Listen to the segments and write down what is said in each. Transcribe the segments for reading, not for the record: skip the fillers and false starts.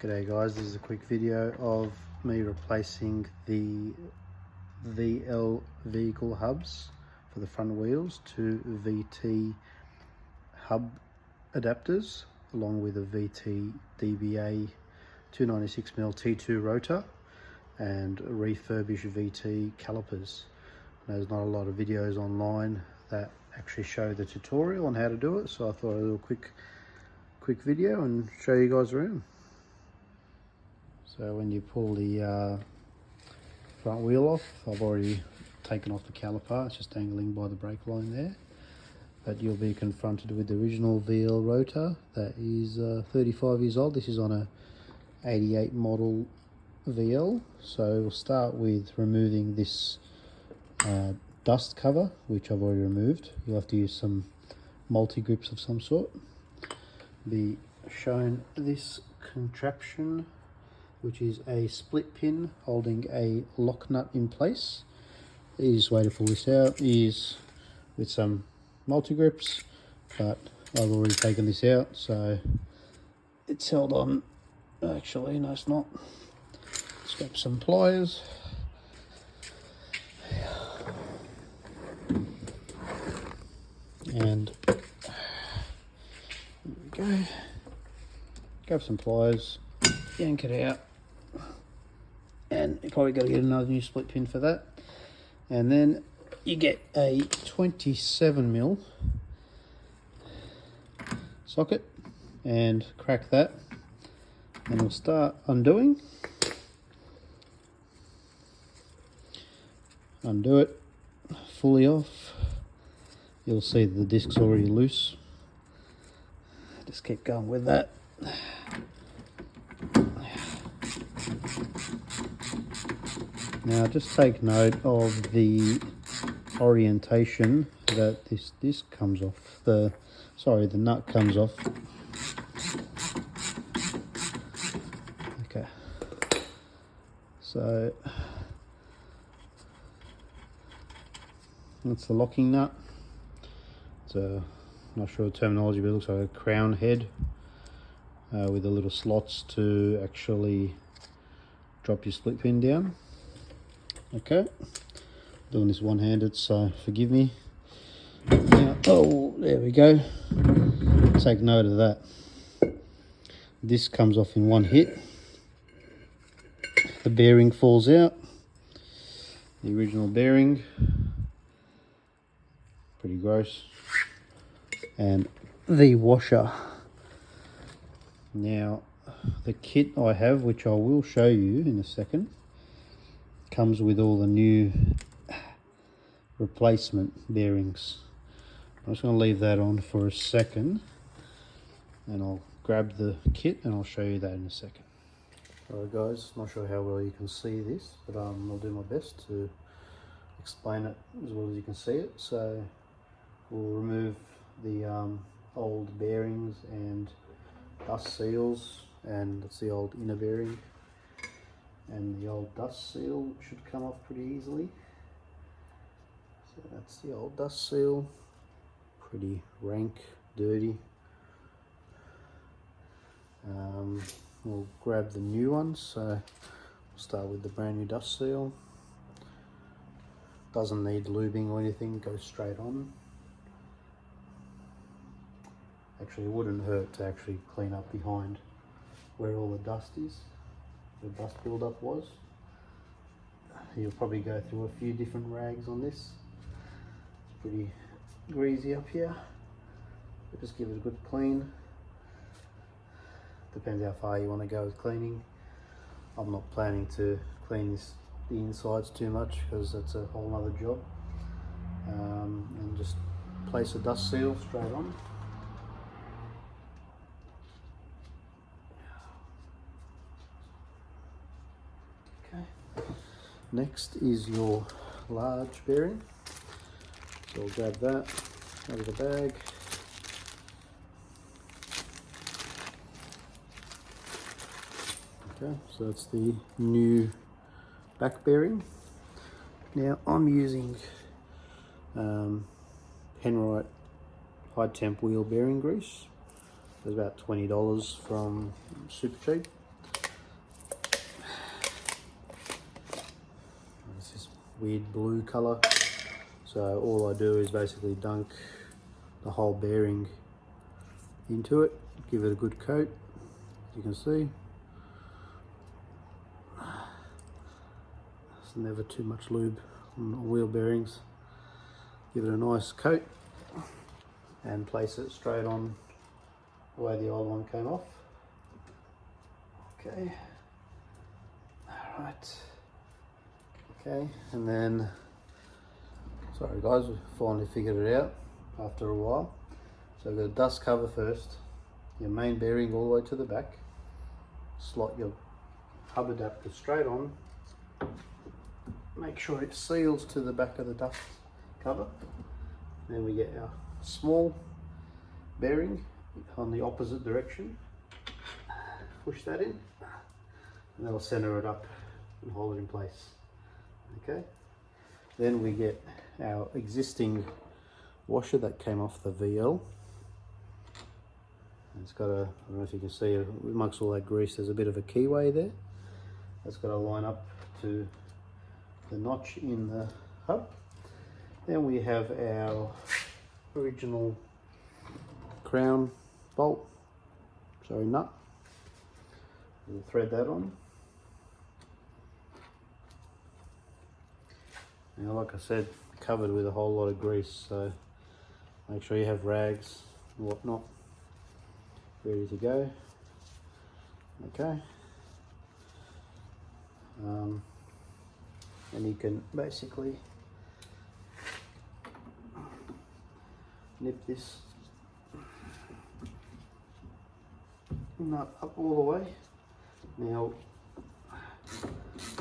G'day guys, this is a quick video of me replacing the VL vehicle hubs for the front wheels to VT hub adapters along with a VT DBA 296mm T2 rotor and refurbished VT calipers. There's not a lot of videos online that actually show the tutorial on how to do it, so I thought I'd do a quick video and show you guys around. So when you pull the front wheel off, I've already taken off the caliper, it's just dangling by the brake line there. But you'll be confronted with the original VL rotor that is 35 years old. This is on a 88 model VL. So we'll start with removing this dust cover, which I've already removed. You'll have to use some multi-grips of some sort. Be shown this contraption, which is a split pin holding a lock nut in place. The easiest way to pull this out is with some multi-grips, but I've already taken this out, so it's held on. Actually, no, it's not. Let's grab some pliers. And there we go. Grab some pliers, yank it out, and you probably got to get another new split pin for that. And then you get a 27mm socket and crack that, and we'll start undoing. Undo it fully off. You'll see that the disc's already loose. Just keep going with that. Now just take note of the orientation that this disc comes off. The nut comes off. Okay. So that's the locking nut. It's a, not sure the terminology, but it looks like a crown head with the little slots to actually drop your split pin down. Okay, doing this one-handed, so forgive me. Now, oh, there we go. Take note of that. This comes off in one hit. The bearing falls out. The original bearing. Pretty gross. And the washer. Now, the kit I have, which I will show you in a second, comes with all the new replacement bearings. I'm just going to leave that on for a second, and I'll grab the kit and I'll show you that in a second. Alright guys, not sure how well you can see this, but I'll do my best to explain it as well as you can see it. So we'll remove the old bearings and dust seals, and that's the old inner bearing, and the old dust seal should come off pretty easily. So that's the old dust seal, pretty rank, dirty. We'll grab the new ones, so we'll start with the brand new dust seal. Doesn't need lubing or anything, goes straight on. Actually, it wouldn't hurt to actually clean up behind where all the dust is, the dust buildup was. You'll probably go through a few different rags on this. It's pretty greasy up here, but just give it a good clean. Depends how far you want to go with cleaning. I'm not planning to clean the insides too much because that's a whole other job. And just place a dust seal straight on. Next is your large bearing, so I'll grab that out of the bag. Okay, so that's the new back bearing. Now I'm using Penrite high temp wheel bearing grease. It's about $20 from Super Cheap. weird blue color. So all I do is basically dunk the whole bearing into it, give it a good coat, as you can see. There's never too much lube on wheel bearings. Give it a nice coat and place it straight on the way the old one came off. Okay, all right, okay, and then, sorry guys, we finally figured it out after a while. So we've got a dust cover first, your main bearing all the way to the back, slot your hub adapter straight on, make sure it seals to the back of the dust cover. Then we get our small bearing on the opposite direction, push that in, and that'll center it up and hold it in place. Okay, then we get our existing washer that came off the VL. It's got a, I don't know if you can see, amongst all that grease there's a bit of a keyway there. That's got to line up to the notch in the hub. Then we have our original crown bolt, sorry, nut. We'll thread that on. Now, like I said, covered with a whole lot of grease, so make sure you have rags and whatnot ready to go. Okay. And you can basically nip this nut up all the way. Now,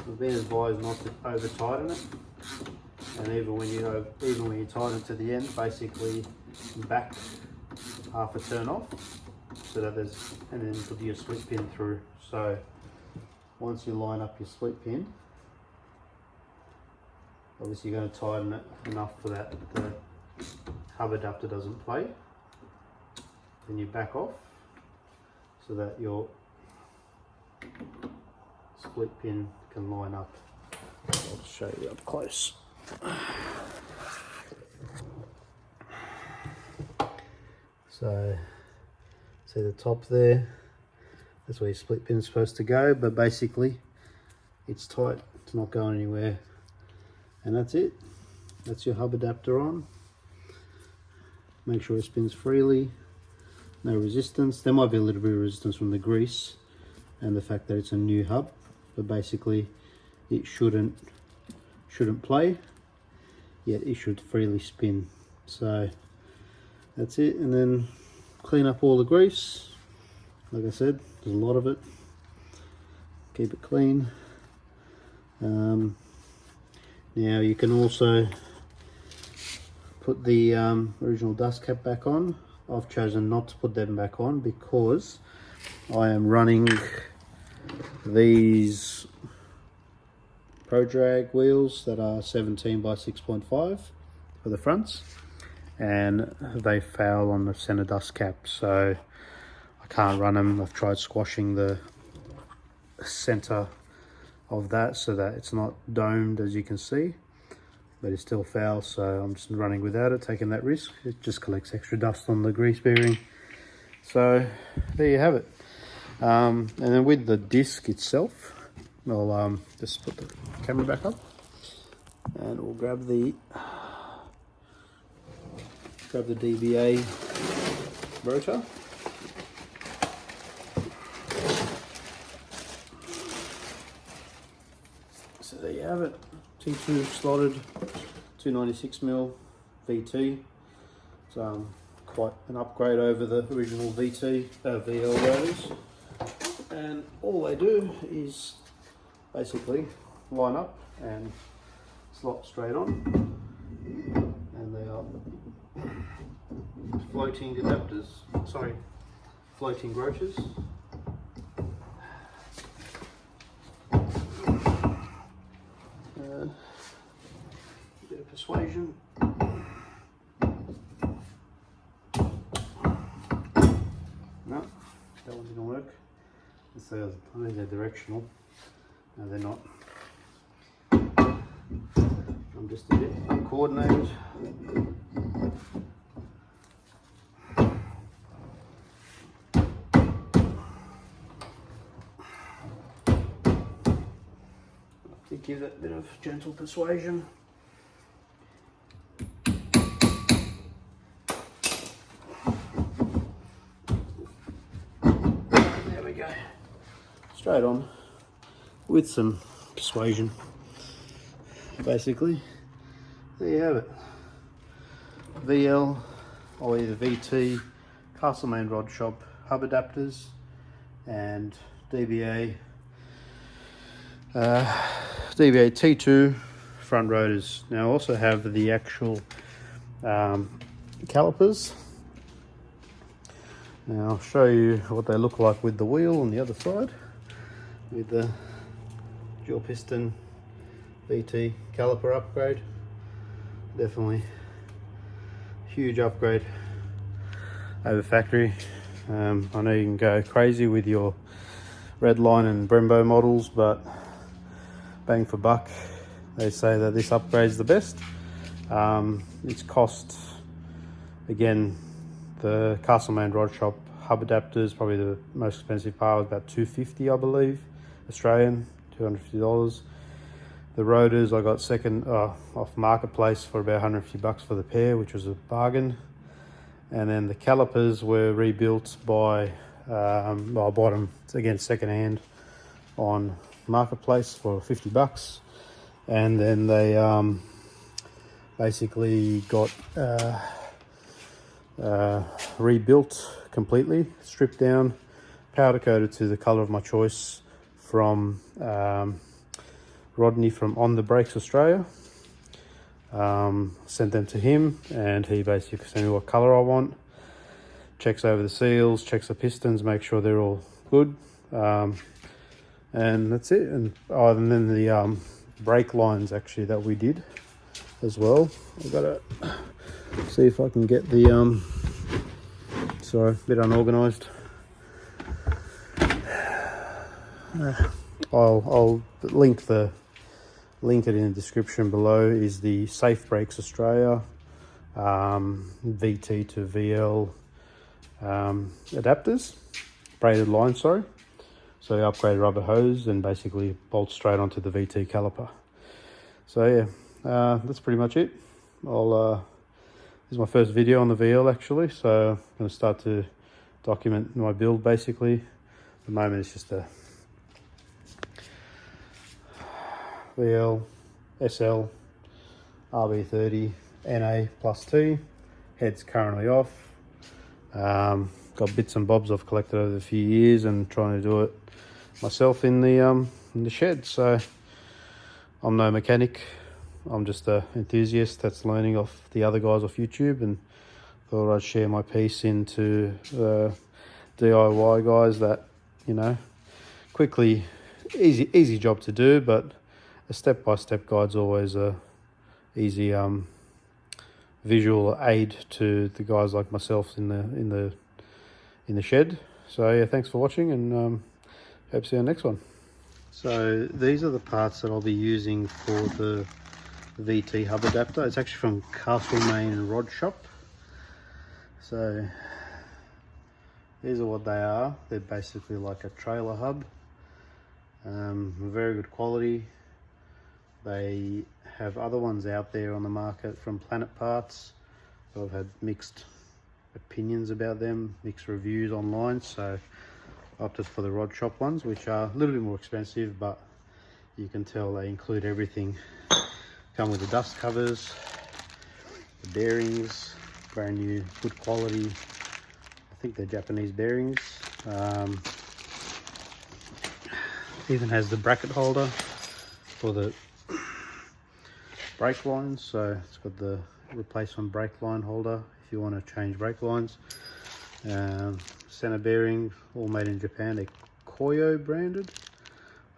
we've been advised not to over tighten it, and even when you tighten it to the end, basically back half a turn off, so that there's, and then put your split pin through. So once you line up your split pin, obviously you're going to tighten it enough for that the hub adapter doesn't play. Then you back off so that your split pin can line up. I'll show you up close. So see the top there, that's where your split pin is supposed to go, but basically it's tight, it's not going anywhere, and that's it. That's your hub adapter on. Make sure it spins freely, no resistance. There might be a little bit of resistance from the grease and the fact that it's a new hub, but basically it shouldn't play, yet it should freely spin. So that's it, and then clean up all the grease. Like I said, there's a lot of it. Keep it clean. Now you can also put the original dust cap back on. I've chosen not to put them back on because I am running these Pro Drag wheels that are 17 by 6.5 for the fronts, and they fail on the center dust cap, so I can't run them. I've tried squashing the center of that so that it's not domed, as you can see, but it still fails, so I'm just running without it, taking that risk. It just collects extra dust on the grease bearing. So there you have it. And then with the disc itself, I'll just put the camera back up and we'll grab the DBA rotor. So there you have it, T2 Slotted 296mm VT. It's quite an upgrade over the original VL rotors. And all they do is basically line up and slot straight on, and they are floating adapters, sorry, floating rotors. Bit of persuasion. No, that one didn't work. I think they're directional. No, they're not. I'm just a bit uncoordinated. To give that bit of gentle persuasion. There we go. Straight on with some persuasion. Basically, there you have it. VL or either VT Castlemaine rod shop hub adapters and DBA T2 front rotors. Now I also have the actual calipers. Now I'll show you what they look like with the wheel on the other side, with the dual piston VT caliper upgrade. Definitely huge upgrade over factory. I know you can go crazy with your Redline and Brembo models, but bang for buck, they say that this upgrade's the best. It's cost, again, the Castlemaine rod shop hub adapters, probably the most expensive part, was about $250, I believe, Australian, $250. The rotors I got second off Marketplace for about $150 for the pair, which was a bargain. And then the calipers were rebuilt by, I bought them again second hand on Marketplace for $50. And then they basically got rebuilt completely, stripped down, powder coated to the color of my choice from Rodney from On The Brakes Australia. Sent them to him and he basically sent me what color I want, checks over the seals, checks the pistons, make sure they're all good, and that's it. And then the brake lines actually that we did as well. I've got to see if I can get the sorry, a bit unorganized. I'll link it in the description below. Is the SafeBrake Australia VT to VL adapters, braided line, sorry. So the upgraded rubber hose and basically bolts straight onto the VT caliper. So yeah, that's pretty much it. This is my first video on the VL actually, so I'm going to start to document my build basically. At the moment it's just a VL SL RB30 NA plus T. Head's currently off. Got bits and bobs I've collected over a few years and trying to do it myself in the shed. So I'm no mechanic. I'm just an enthusiast that's learning off the other guys off YouTube, and thought I'd share my piece into DIY guys that, you know, quickly, easy job to do, but a step-by-step guide's always a easy visual aid to the guys like myself in the shed. So yeah, thanks for watching, and hope to see you on the next one. So these are the parts that I'll be using for the VT hub adapter. It's actually from Castlemaine Rod Shop. So these are what they are. They're basically like a trailer hub. Very good quality. They have other ones out there on the market from Planet Parts. I've had mixed opinions about them, mixed reviews online, so I opted for the Rod Shop ones, which are a little bit more expensive, but you can tell they include everything. Come with the dust covers, the bearings, brand new, good quality. I think they're Japanese bearings. Even has the bracket holder for the brake lines, so it's got the replacement brake line holder if you want to change brake lines. Center bearing, all made in Japan. They're Koyo branded,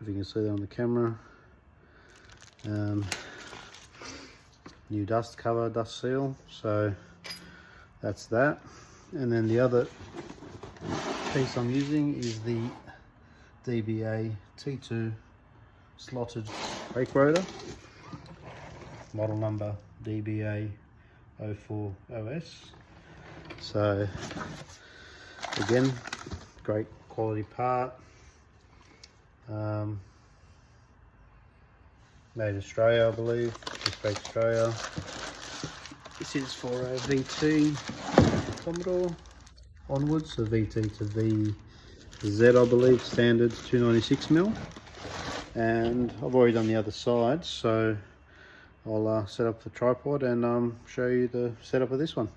if you can see that on the camera. New dust cover, dust seal, so that's that. And then the other piece I'm using is the DBA T2 Slotted brake rotor. model number DBA 04OS. So again, great quality part, made in Australia, I believe, SafeBrake Australia. This is for a VT Commodore onwards, so VT to VZ, I believe, standard 296mm. And I've already done the other side, so I'll set up the tripod and show you the setup of this one.